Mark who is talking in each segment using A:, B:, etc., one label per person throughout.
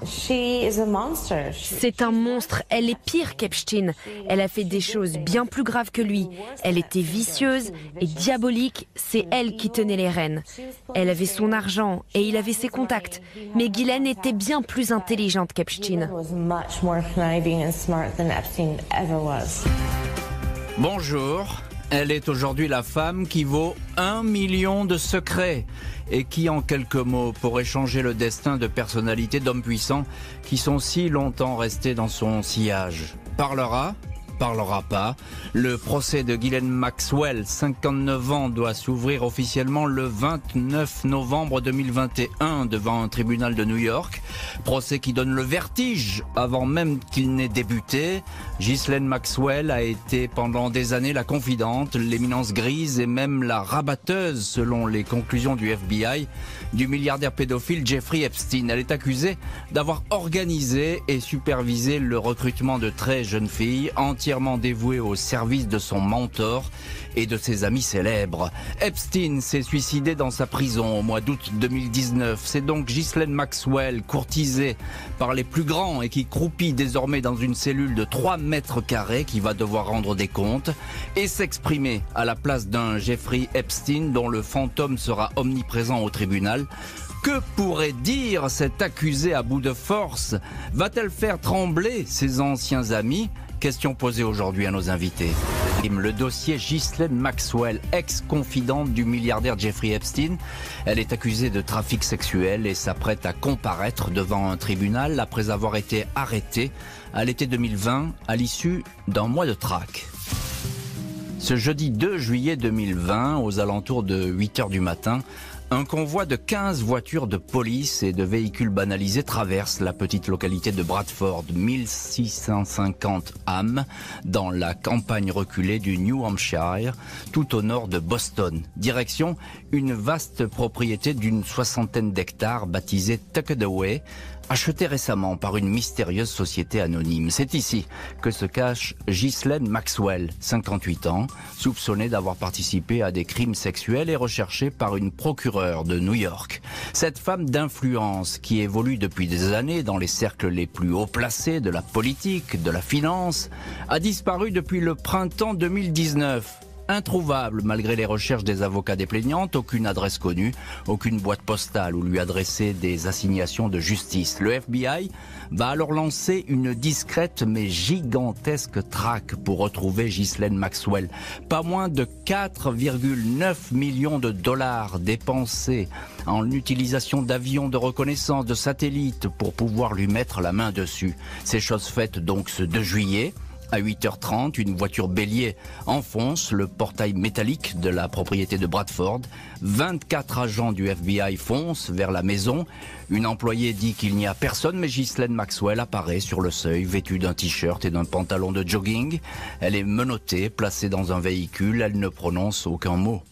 A: C'est un monstre, elle est pire qu'Epstein. Elle a fait des choses bien plus graves que lui. Elle était vicieuse et diabolique, c'est elle qui tenait les rênes. Elle avait son argent et il avait ses contacts. Mais Ghislaine était bien plus intelligente qu'Epstein.
B: Bonjour, elle est aujourd'hui la femme qui vaut 1 million de secrets et qui, en quelques mots, pourrait changer le destin de personnalités d'hommes puissants qui sont si longtemps restés dans son sillage. Parlera pas. Le procès de Ghislaine Maxwell, 59 ans, doit s'ouvrir officiellement le 29 novembre 2021 devant un tribunal de New York. Procès qui donne le vertige avant même qu'il n'ait débuté. Ghislaine Maxwell a été pendant des années la confidente, l'éminence grise et même la rabatteuse, selon les conclusions du FBI, du milliardaire pédophile Jeffrey Epstein. Elle est accusée d'avoir organisé et supervisé le recrutement de très jeunes filles entièrement dévouées au service de son mentor et de ses amis célèbres. Epstein s'est suicidé dans sa prison au mois d'août 2019. C'est donc Ghislaine Maxwell, courtisée par les plus grands et qui croupit désormais dans une cellule de 3 mètres carrés, qui va devoir rendre des comptes et s'exprimer à la place d'un Jeffrey Epstein dont le fantôme sera omniprésent au tribunal. Que pourrait dire cette accusée à bout de force? Va-t-elle faire trembler ses anciens amis? Question posée aujourd'hui à nos invités. Le dossier Ghislaine Maxwell, ex-confidente du milliardaire Jeffrey Epstein. Elle est accusée de trafic sexuel et s'apprête à comparaître devant un tribunal après avoir été arrêtée à l'été 2020 à l'issue d'un mois de traque. Ce jeudi 2 juillet 2020, aux alentours de 8h du matin, un convoi de 15 voitures de police et de véhicules banalisés traverse la petite localité de Bradford, 1650 âmes, dans la campagne reculée du New Hampshire, tout au nord de Boston. Direction, une vaste propriété d'une 60aine d'hectares baptisée Tucked-Away, achetée récemment par une mystérieuse société anonyme. C'est ici que se cache Ghislaine Maxwell, 58 ans, soupçonnée d'avoir participé à des crimes sexuels et recherchée par une procureure de New York. Cette femme d'influence qui évolue depuis des années dans les cercles les plus haut placés de la politique, de la finance, a disparu depuis le printemps 2019. Introuvable malgré les recherches des avocats des plaignantes, aucune adresse connue, aucune boîte postale où lui adresser des assignations de justice. Le FBI va alors lancer une discrète mais gigantesque traque pour retrouver Ghislaine Maxwell. Pas moins de 4,9 millions de dollars dépensés en utilisation d'avions de reconnaissance, de satellites pour pouvoir lui mettre la main dessus. C'est chose faite donc ce 2 juillet. À 8h30, une voiture bélier enfonce le portail métallique de la propriété de Bradford. 24 agents du FBI foncent vers la maison. Une employée dit qu'il n'y a personne, mais Ghislaine Maxwell apparaît sur le seuil, vêtue d'un t-shirt et d'un pantalon de jogging. Elle est menottée, placée dans un véhicule. Elle ne prononce aucun mot.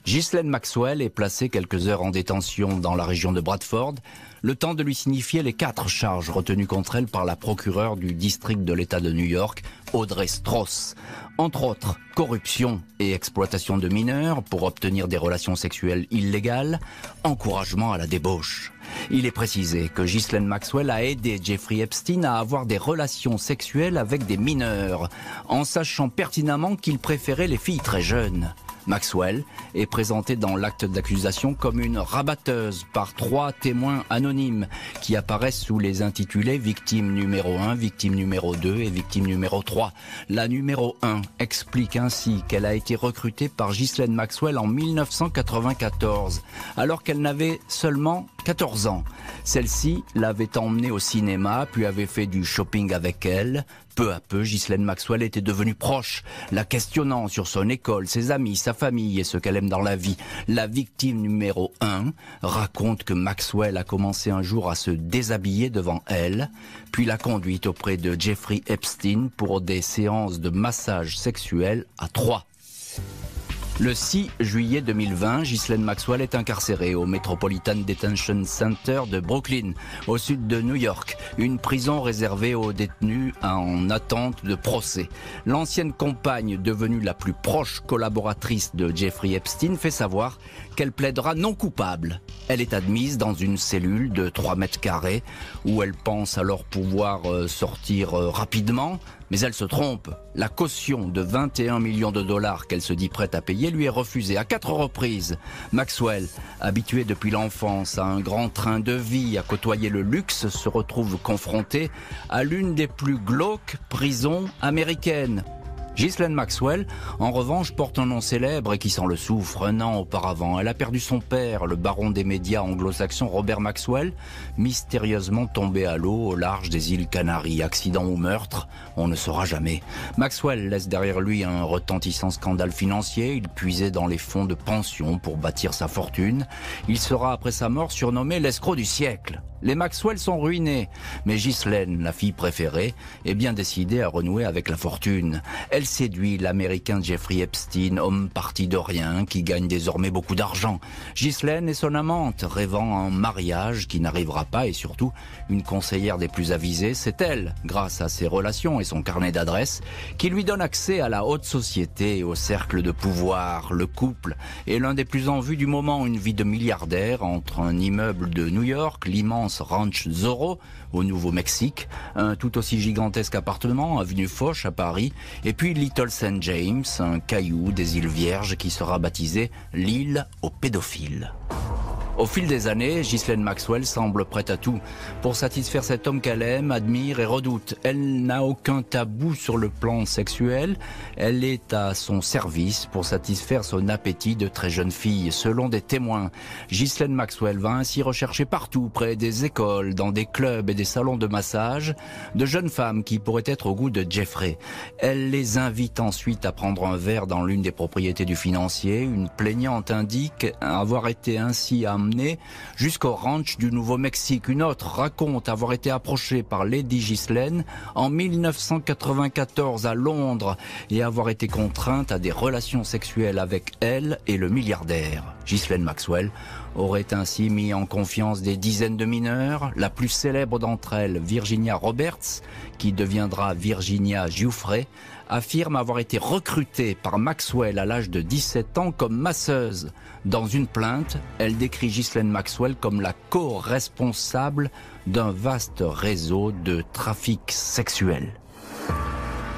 B: Ghislaine Maxwell est placée quelques heures en détention dans la région de Bradford, le temps de lui signifier les 4 charges retenues contre elle par la procureure du district de l'État de New York, Audrey Strauss. Entre autres, corruption et exploitation de mineurs pour obtenir des relations sexuelles illégales, encouragement à la débauche. Il est précisé que Ghislaine Maxwell a aidé Jeffrey Epstein à avoir des relations sexuelles avec des mineurs, en sachant pertinemment qu'il préférait les filles très jeunes. Maxwell est présentée dans l'acte d'accusation comme une rabatteuse par 3 témoins anonymes qui apparaissent sous les intitulés victime numéro 1, victime numéro 2 et victime numéro 3. La numéro 1 explique ainsi qu'elle a été recrutée par Ghislaine Maxwell en 1994, alors qu'elle n'avait seulement 14 ans. Celle-ci l'avait emmenée au cinéma, puis avait fait du shopping avec elle. Peu à peu, Ghislaine Maxwell était devenue proche, la questionnant sur son école, ses amis, sa famille et ce qu'elle aime dans la vie. La victime numéro 1 raconte que Maxwell a commencé un jour à se déshabiller devant elle, puis l'a conduite auprès de Jeffrey Epstein pour des séances de massage sexuel à 3. Le 6 juillet 2020, Ghislaine Maxwell est incarcérée au Metropolitan Detention Center de Brooklyn, au sud de New York, une prison réservée aux détenus en attente de procès. L'ancienne compagne, devenue la plus proche collaboratrice de Jeffrey Epstein, fait savoir qu'elle plaidera non coupable. Elle est admise dans une cellule de 3 mètres carrés où elle pense alors pouvoir sortir rapidement. Mais elle se trompe. La caution de 21 millions de dollars qu'elle se dit prête à payer lui est refusée à 4 reprises. Maxwell, habituée depuis l'enfance à un grand train de vie, à côtoyer le luxe, se retrouve confrontée à l'une des plus glauques prisons américaines. Ghislaine Maxwell, en revanche, porte un nom célèbre et qui sent le soufre. Un an auparavant, elle a perdu son père, le baron des médias anglo-saxons Robert Maxwell, mystérieusement tombé à l'eau au large des îles Canaries. Accident ou meurtre, on ne saura jamais. Maxwell laisse derrière lui un retentissant scandale financier. Il puisait dans les fonds de pension pour bâtir sa fortune. Il sera, après sa mort, surnommé l'escroc du siècle. Les Maxwell sont ruinés, mais Ghislaine, la fille préférée, est bien décidée à renouer avec la fortune. Elle séduit l'Américain Jeffrey Epstein, homme parti de rien, qui gagne désormais beaucoup d'argent. Ghislaine est son amante, rêvant un mariage qui n'arrivera pas et surtout une conseillère des plus avisées. C'est elle, grâce à ses relations et son carnet d'adresses, qui lui donne accès à la haute société et au cercle de pouvoir. Le couple est l'un des plus en vue du moment, une vie de milliardaire entre un immeuble de New York, l'immense Ranch Zorro au Nouveau-Mexique, un tout aussi gigantesque appartement avenue Foch à Paris, et puis Little St. James, un caillou des îles Vierges qui sera baptisé l'île aux pédophiles. Au fil des années, Ghislaine Maxwell semble prête à tout pour satisfaire cet homme qu'elle aime, admire et redoute. Elle n'a aucun tabou sur le plan sexuel. Elle est à son service pour satisfaire son appétit de très jeune fille. Selon des témoins, Ghislaine Maxwell va ainsi rechercher partout, près des écoles, dans des clubs et des salons de massage, de jeunes femmes qui pourraient être au goût de Jeffrey. Elle les invite ensuite à prendre un verre dans l'une des propriétés du financier. Une plaignante indique avoir été ainsi amenée jusqu'au ranch du Nouveau-Mexique. Une autre raconte avoir été approchée par Lady Ghislaine en 1994 à Londres et avoir été contrainte à des relations sexuelles avec elle et le milliardaire. Ghislaine Maxwell aurait ainsi mis en confiance des dizaines de mineurs. La plus célèbre d'entre elles, Virginia Roberts, qui deviendra Virginia Giuffre, affirme avoir été recrutée par Maxwell à l'âge de 17 ans comme masseuse. Dans une plainte, elle décrit Ghislaine Maxwell comme la co-responsable d'un vaste réseau de trafic sexuel.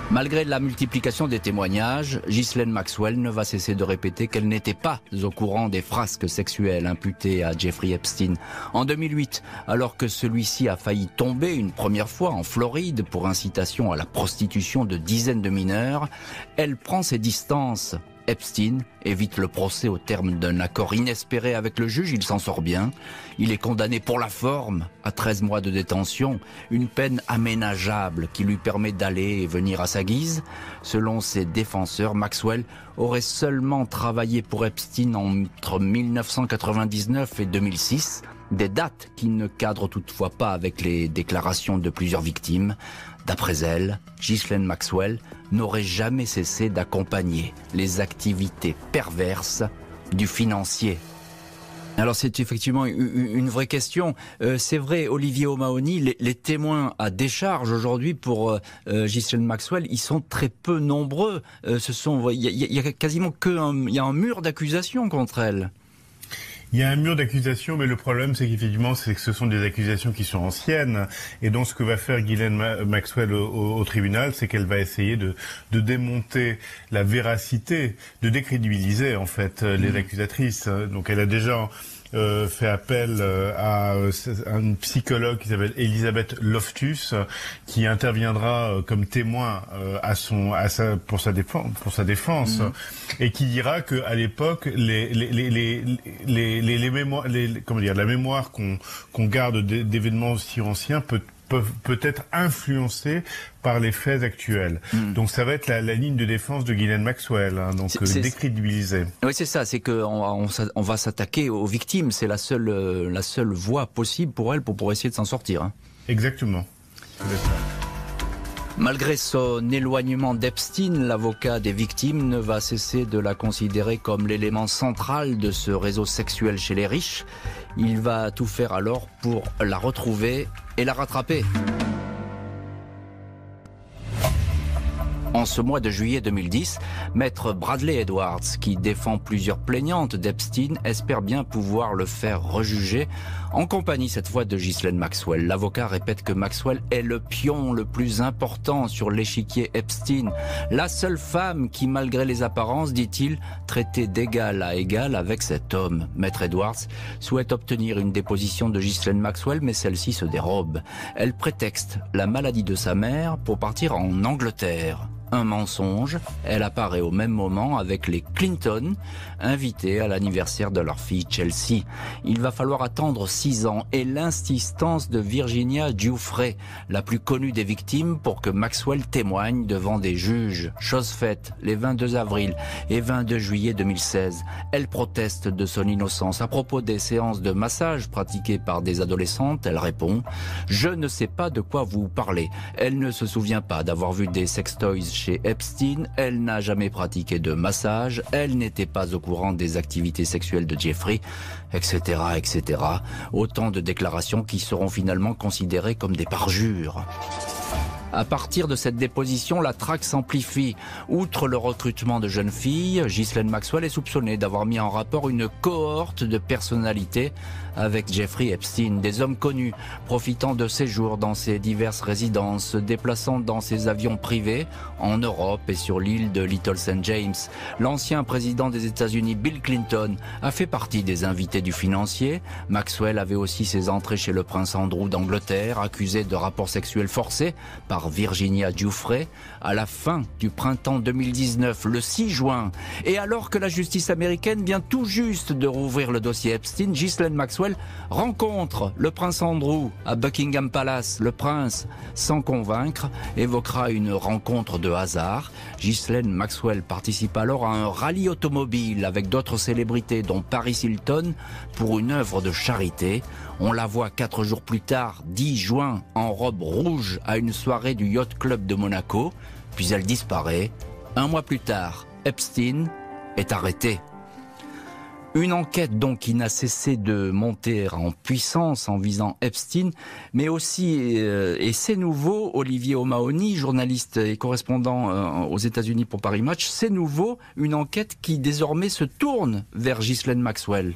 B: Malgré la multiplication des témoignages, Ghislaine Maxwell ne va cesser de répéter qu'elle n'était pas au courant des frasques sexuelles imputées à Jeffrey Epstein. En 2008, alors que celui-ci a failli tomber une première fois en Floride pour incitation à la prostitution de dizaines de mineurs, elle prend ses distances. Epstein évite le procès au terme d'un accord inespéré avec le juge, il s'en sort bien. Il est condamné pour la forme à 13 mois de détention, une peine aménageable qui lui permet d'aller et venir à sa guise. Selon ses défenseurs, Maxwell aurait seulement travaillé pour Epstein entre 1999 et 2006, des dates qui ne cadrent toutefois pas avec les déclarations de plusieurs victimes. D'après elle, Ghislaine Maxwell n'aurait jamais cessé d'accompagner les activités perverses du financier. Alors c'est effectivement une vraie question. C'est vrai, Olivier O'Mahony, les témoins à décharge aujourd'hui pour Ghislaine Maxwell, ils sont très peu nombreux. Il y a quasiment il y a un mur d'accusation contre elle.
C: Il y a un mur d'accusation, mais le problème, c'est qu'effectivement, ce sont des accusations qui sont anciennes. Et donc, ce que va faire Ghislaine Maxwell au tribunal, c'est qu'elle va essayer de démonter la véracité, de décrédibiliser, en fait, les accusatrices. Donc, elle a déjà fait appel à un psychologue qui s'appelle Elisabeth Loftus, qui interviendra comme témoin pour sa défense, et qui dira que à l'époque les mémoires, la mémoire qu'on garde d'événements aussi anciens peut être influencée par les faits actuels. Donc ça va être la ligne de défense de Ghislaine Maxwell, donc décrédibiliser.
B: Oui, c'est ça, c'est qu'on va s'attaquer aux victimes, c'est la seule voie possible pour elle pour essayer de s'en sortir.
C: Exactement.
B: Malgré son éloignement d'Epstein, l'avocat des victimes ne va cesser de la considérer comme l'élément central de ce réseau sexuel chez les riches. Il va tout faire alors pour la retrouver et la rattraper. En ce mois de juillet 2010, maître Bradley Edwards, qui défend plusieurs plaignantes d'Epstein, espère bien pouvoir le faire rejuger, en compagnie cette fois de Ghislaine Maxwell. L'avocat répète que Maxwell est le pion le plus important sur l'échiquier Epstein, la seule femme qui, malgré les apparences, dit-il, traitait d'égal à égal avec cet homme. Maître Edwards souhaite obtenir une déposition de Ghislaine Maxwell, mais celle-ci se dérobe. Elle prétexte la maladie de sa mère pour partir en Angleterre. Un mensonge, elle apparaît au même moment avec les Clinton, invités à l'anniversaire de leur fille Chelsea. Il va falloir attendre 6 ans et l'insistance de Virginia Giuffre, la plus connue des victimes, pour que Maxwell témoigne devant des juges. Chose faite, les 22 avril et 22 juillet 2016. Elle proteste de son innocence. À propos des séances de massage pratiquées par des adolescentes, elle répond « Je ne sais pas de quoi vous parlez ». Elle ne se souvient pas d'avoir vu des sextoys chez Epstein, elle n'a jamais pratiqué de massage, elle n'était pas au courant des activités sexuelles de Jeffrey, etc., etc. Autant de déclarations qui seront finalement considérées comme des parjures. À partir de cette déposition, la traque s'amplifie. Outre le recrutement de jeunes filles, Ghislaine Maxwell est soupçonnée d'avoir mis en rapport une cohorte de personnalités avec Jeffrey Epstein, des hommes connus, profitant de séjours dans ses diverses résidences, se déplaçant dans ses avions privés en Europe et sur l'île de Little St. James. L'ancien président des États-Unis, Bill Clinton, a fait partie des invités du financier. Maxwell avait aussi ses entrées chez le prince Andrew d'Angleterre, accusé de rapports sexuels forcés par Virginia Giuffre à la fin du printemps 2019, le 6 juin. Et alors que la justice américaine vient tout juste de rouvrir le dossier Epstein, Ghislaine Maxwell rencontre le prince Andrew à Buckingham Palace. Le prince, sans convaincre, évoquera une rencontre de hasard. Ghislaine Maxwell participe alors à un rallye automobile avec d'autres célébrités, dont Paris Hilton, pour une œuvre de charité. On la voit 4 jours plus tard, 10 juin, en robe rouge à une soirée du Yacht Club de Monaco, puis elle disparaît. 1 mois plus tard, Epstein est arrêté. Une enquête donc qui n'a cessé de monter en puissance en visant Epstein, mais aussi, et c'est nouveau, Olivier O'Mahony, journaliste et correspondant aux États-Unis pour Paris Match, c'est nouveau, une enquête qui désormais se tourne vers Ghislaine Maxwell.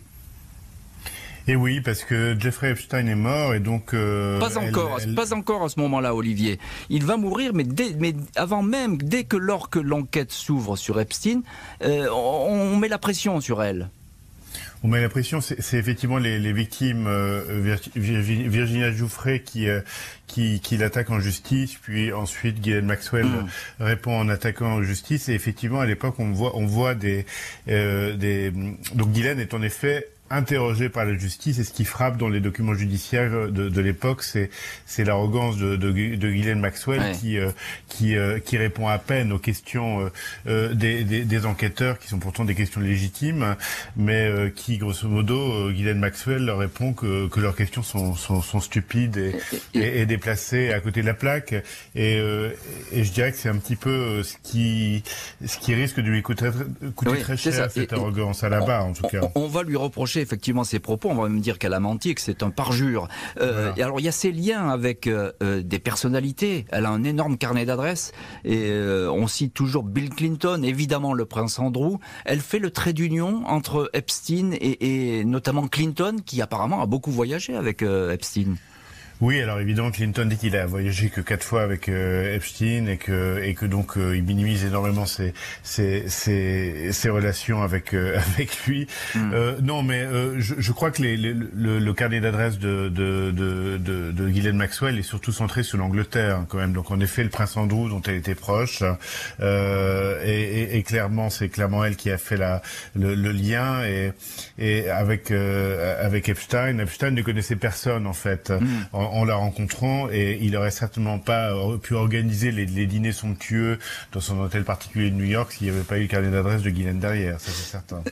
C: Et oui, parce que Jeffrey Epstein est mort et donc...
B: Pas encore à ce moment-là, Olivier. Il va mourir, mais avant même, dès que l'enquête s'ouvre sur Epstein, on met la pression sur elle.
C: On met la pression, c'est effectivement les victimes, Virginia Giuffre qui l'attaque en justice, puis ensuite Ghislaine Maxwell répond en attaquant en justice. Et effectivement, à l'époque, on voit donc Ghislaine est en effet interrogé par la justice, et ce qui frappe dans les documents judiciaires de l'époque, c'est l'arrogance de Ghislaine Maxwell qui répond à peine aux questions des enquêteurs, qui sont pourtant des questions légitimes, mais qui, grosso modo, Ghislaine Maxwell leur répond que leurs questions sont stupides et déplacées à côté de la plaque. Et je dirais que c'est un petit peu ce qui risque de lui coûter très cher, cette arrogance à la barre, en tout cas.
B: On va lui reprocher effectivement ses propos, on va même dire qu'elle a menti, que c'est un parjure. Et alors il y a ces liens avec des personnalités, elle a un énorme carnet d'adresses, et on cite toujours Bill Clinton, évidemment le prince Andrew. Elle fait le trait d'union entre Epstein et notamment Clinton, qui apparemment a beaucoup voyagé avec Epstein.
C: Oui, alors évidemment, Clinton dit qu'il a voyagé que 4 fois avec Epstein et que donc il minimise énormément ses relations avec lui. Non, mais je crois que le carnet d'adresse de Ghislaine Maxwell est surtout centré sur l'Angleterre, hein, quand même. Donc en effet, le prince Andrew, dont elle était proche, et clairement, c'est clairement elle qui a fait le lien et avec Epstein. Epstein ne connaissait personne en fait. En la rencontrant, et il aurait certainement pas pu organiser les dîners somptueux dans son hôtel particulier de New York s'il n'y avait pas eu le carnet d'adresse de Ghislaine derrière, ça c'est certain.